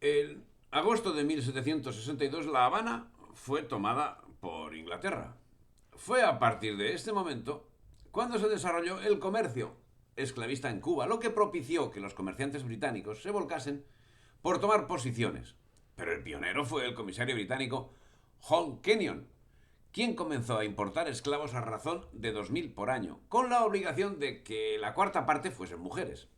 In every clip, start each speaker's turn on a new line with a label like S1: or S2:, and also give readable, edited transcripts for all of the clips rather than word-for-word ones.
S1: En agosto de 1762 La Habana fue tomada por Inglaterra. Fue a partir de este momento cuando se desarrolló el comercio esclavista en Cuba, lo que propició que los comerciantes británicos se volcasen por tomar posiciones. Pero el pionero fue el comisario británico John Kenyon, quien comenzó a importar esclavos a razón de 2000 por año, con la obligación de que la cuarta parte fuesen mujeres.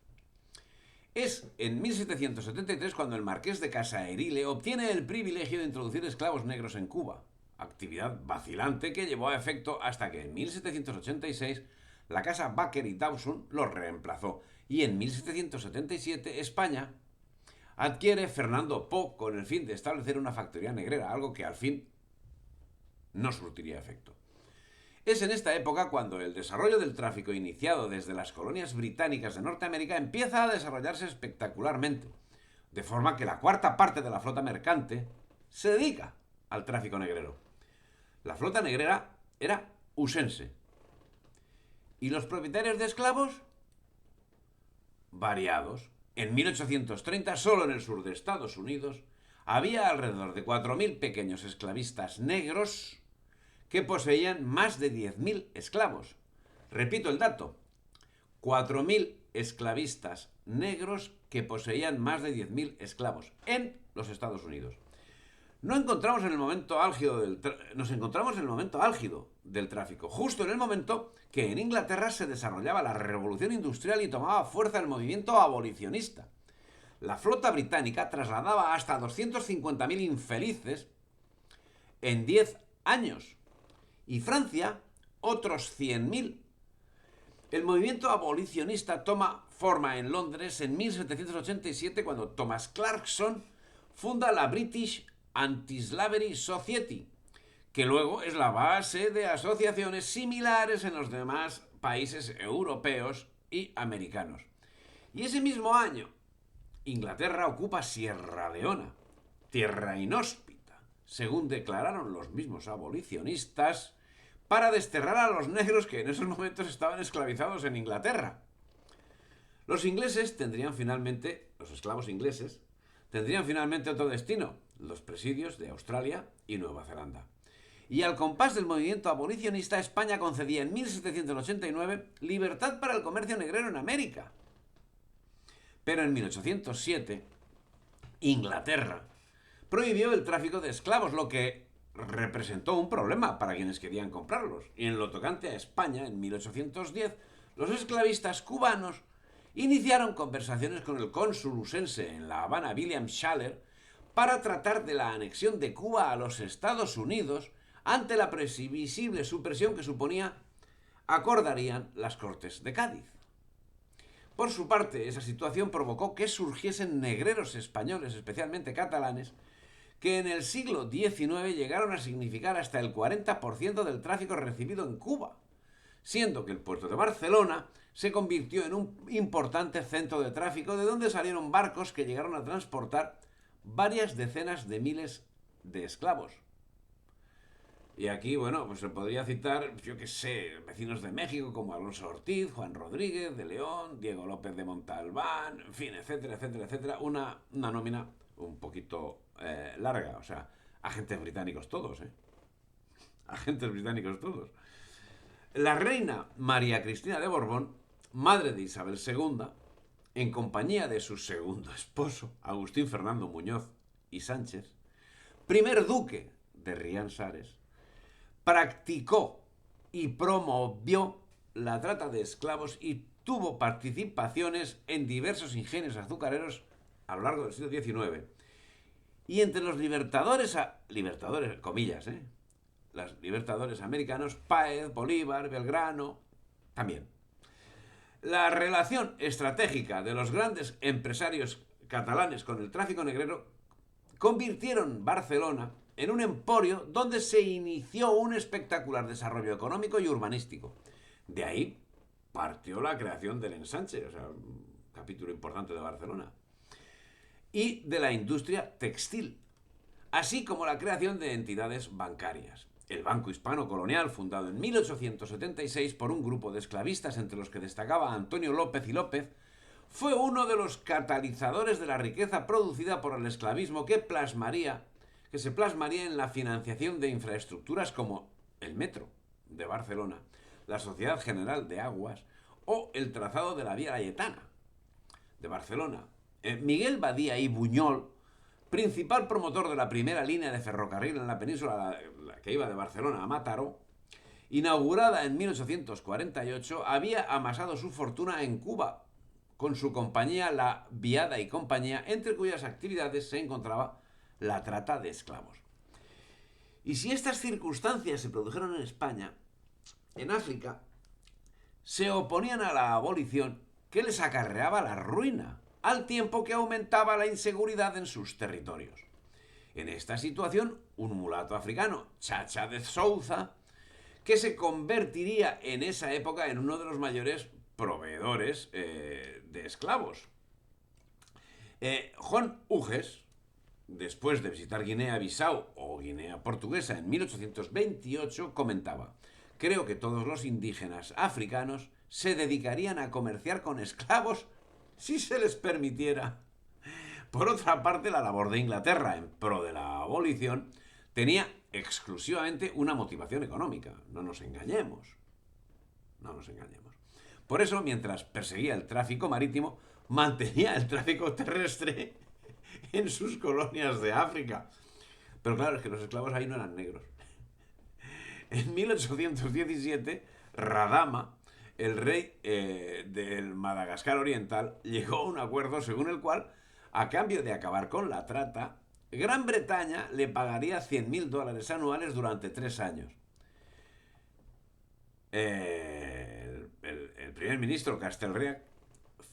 S1: Es en 1773 cuando el marqués de Casaherile obtiene el privilegio de introducir esclavos negros en Cuba, actividad vacilante que llevó a efecto hasta que en 1786 la casa Baker y Dawson los reemplazó y en 1777 España adquiere Fernando Po con el fin de establecer una factoría negrera, algo que al fin no surtiría efecto. Es en esta época cuando el desarrollo del tráfico iniciado desde las colonias británicas de Norteamérica empieza a desarrollarse espectacularmente, de forma que la cuarta parte de la flota mercante se dedica al tráfico negrero. La flota negrera era usense. ¿Y los propietarios de esclavos? Variados. En 1830, solo en el sur de Estados Unidos, había alrededor de 4.000 pequeños esclavistas negros que poseían más de 10.000 esclavos. Repito el dato, 4.000 esclavistas negros que poseían más de 10.000 esclavos en los Estados Unidos. Nos encontramos en el momento álgido del tráfico, justo en el momento que en Inglaterra se desarrollaba la revolución industrial y tomaba fuerza el movimiento abolicionista. La flota británica trasladaba hasta 250.000 infelices en 10 años y Francia otros 100.000. El movimiento abolicionista toma forma en Londres en 1787 cuando Thomas Clarkson funda la British Anti-Slavery Society, que luego es la base de asociaciones similares en los demás países europeos y americanos. Y ese mismo año, Inglaterra ocupa Sierra Leona, tierra inhóspita, según declararon los mismos abolicionistas, para desterrar a los negros que en esos momentos estaban esclavizados en Inglaterra. Los ingleses tendrían finalmente, los esclavos ingleses, tendrían finalmente otro destino, los presidios de Australia y Nueva Zelanda. Y al compás del movimiento abolicionista, España concedía en 1789 libertad para el comercio negrero en América. Pero en 1807, Inglaterra prohibió el tráfico de esclavos, lo que representó un problema para quienes querían comprarlos. Y en lo tocante a España, en 1810, los esclavistas cubanos iniciaron conversaciones con el cónsul usense en La Habana, William Shaler, para tratar de la anexión de Cuba a los Estados Unidos ante la previsible supresión que suponía acordarían las Cortes de Cádiz. Por su parte, esa situación provocó que surgiesen negreros españoles, especialmente catalanes, que en el siglo XIX llegaron a significar hasta el 40% del tráfico recibido en Cuba, siendo que el puerto de Barcelona se convirtió en un importante centro de tráfico de donde salieron barcos que llegaron a transportar varias decenas de miles de esclavos. Y aquí, bueno, pues se podría citar, yo qué sé, vecinos de México como Alonso Ortiz, Juan Rodríguez de León, Diego López de Montalbán, en fin, etcétera, etcétera, etcétera. Una nómina un poquito larga, o sea, agentes británicos todos, agentes británicos todos. La reina María Cristina de Borbón, madre de Isabel II, en compañía de su segundo esposo, Agustín Fernando Muñoz y Sánchez, primer duque de Riansares, practicó y promovió la trata de esclavos y tuvo participaciones en diversos ingenios azucareros a lo largo del siglo XIX. Y entre los libertadores, comillas, los libertadores americanos, Páez, Bolívar, Belgrano, también. La relación estratégica de los grandes empresarios catalanes con el tráfico negrero convirtieron Barcelona en un emporio donde se inició un espectacular desarrollo económico y urbanístico. De ahí partió la creación del ensanche, o sea, un capítulo importante de Barcelona, y de la industria textil, así como la creación de entidades bancarias. El Banco Hispano Colonial, fundado en 1876 por un grupo de esclavistas entre los que destacaba Antonio López y López, fue uno de los catalizadores de la riqueza producida por el esclavismo que se plasmaría en la financiación de infraestructuras como el metro de Barcelona, la Sociedad General de Aguas o el trazado de la Vía Laietana de Barcelona. Miguel Badía y Buñol, principal promotor de la primera línea de ferrocarril en la península, la que iba de Barcelona a Mataró, inaugurada en 1848, había amasado su fortuna en Cuba con su compañía La Viada y Compañía, entre cuyas actividades se encontraba la trata de esclavos. Y si estas circunstancias se produjeron en España, en África se oponían a la abolición, que les acarreaba la ruina, al tiempo que aumentaba la inseguridad en sus territorios. En esta situación, un mulato africano, Chacha de Souza, que se convertiría en esa época en uno de los mayores proveedores de esclavos. Juan Uges, después de visitar Guinea-Bissau o Guinea Portuguesa en 1828, comentaba: creo que todos los indígenas africanos se dedicarían a comerciar con esclavos si se les permitiera. Por otra parte, la labor de Inglaterra en pro de la abolición tenía exclusivamente una motivación económica. No nos engañemos. Por eso, mientras perseguía el tráfico marítimo, mantenía el tráfico terrestre en sus colonias de África. Pero claro, es que los esclavos ahí no eran negros. En 1817, Radama, el rey del Madagascar Oriental, llegó a un acuerdo según el cual, a cambio de acabar con la trata, Gran Bretaña le pagaría $100.000 anuales durante 3 años. El primer ministro Castlereagh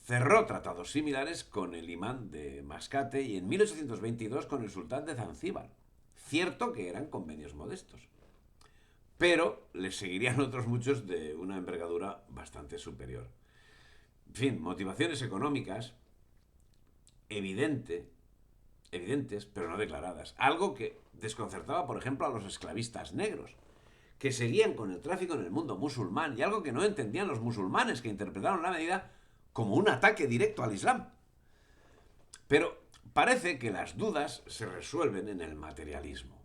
S1: cerró tratados similares con el imán de Mascate y en 1822 con el sultán de Zanzíbar. Cierto que eran convenios modestos, pero les seguirían otros muchos de una envergadura bastante superior. En fin, motivaciones económicas evidentes, pero no declaradas. Algo que desconcertaba, por ejemplo, a los esclavistas negros, que seguían con el tráfico en el mundo musulmán, y algo que no entendían los musulmanes, que interpretaron la medida como un ataque directo al Islam. Pero parece que las dudas se resuelven en el materialismo.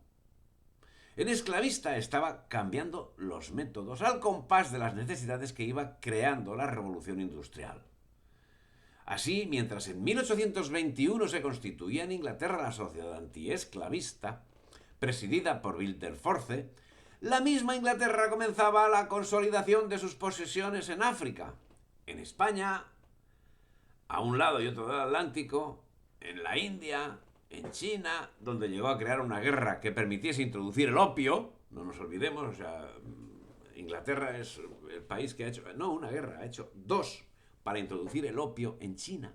S1: El esclavista estaba cambiando los métodos al compás de las necesidades que iba creando la revolución industrial. Así, mientras en 1821 se constituía en Inglaterra la Sociedad Antiesclavista, presidida por Wilberforce, la misma Inglaterra comenzaba la consolidación de sus posesiones en África, en España, a un lado y otro del Atlántico, en la India, en China, donde llegó a crear una guerra que permitiese introducir el opio. No nos olvidemos, o sea, Inglaterra es el país que ha hecho, no una guerra, ha hecho 2 para introducir el opio en China.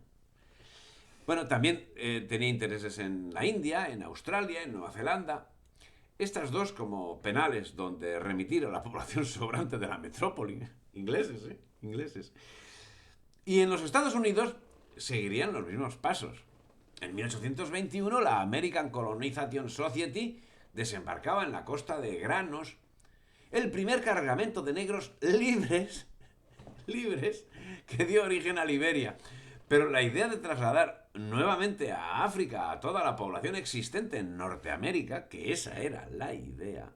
S1: Bueno, también tenía intereses en la India, en Australia, en Nueva Zelanda. Estas 2 como penales donde remitir a la población sobrante de la metrópoli. Ingleses. Y en los Estados Unidos seguirían los mismos pasos. En 1821 la American Colonization Society desembarcaba en la costa de Granos el primer cargamento de negros libres que dio origen a Liberia. Pero la idea de trasladar nuevamente a África a toda la población existente en Norteamérica, que esa era la idea,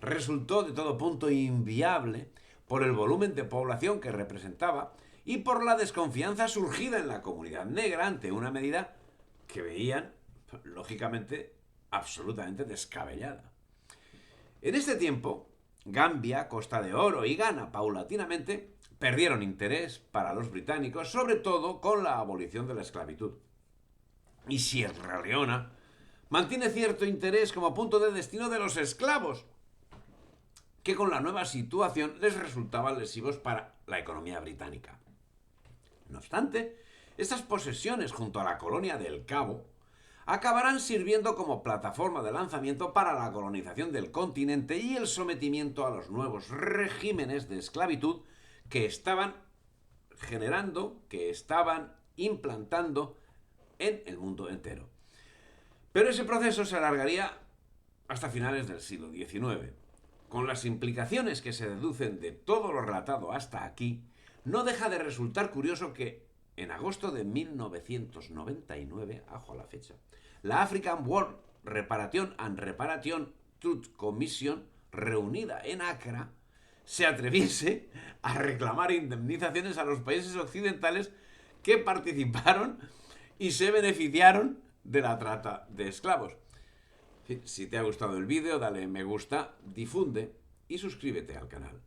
S1: resultó de todo punto inviable por el volumen de población que representaba y por la desconfianza surgida en la comunidad negra ante una medida que veían, lógicamente, absolutamente descabellada. En este tiempo, Gambia, Costa de Oro y Ghana, paulatinamente, perdieron interés para los británicos, sobre todo con la abolición de la esclavitud. Y Sierra Leona mantiene cierto interés como punto de destino de los esclavos, que con la nueva situación les resultaban lesivos para la economía británica. No obstante, estas posesiones junto a la colonia del Cabo acabarán sirviendo como plataforma de lanzamiento para la colonización del continente y el sometimiento a los nuevos regímenes de esclavitud que estaban generando, que estaban implantando en el mundo entero. Pero ese proceso se alargaría hasta finales del siglo XIX. Con las implicaciones que se deducen de todo lo relatado hasta aquí, no deja de resultar curioso que en agosto de 1999, ajo a la fecha, la African War Reparation and Reparation Truth Commission, reunida en Accra, se atreviese a reclamar indemnizaciones a los países occidentales que participaron y se beneficiaron de la trata de esclavos. Si te ha gustado el vídeo, dale me gusta, difunde y suscríbete al canal.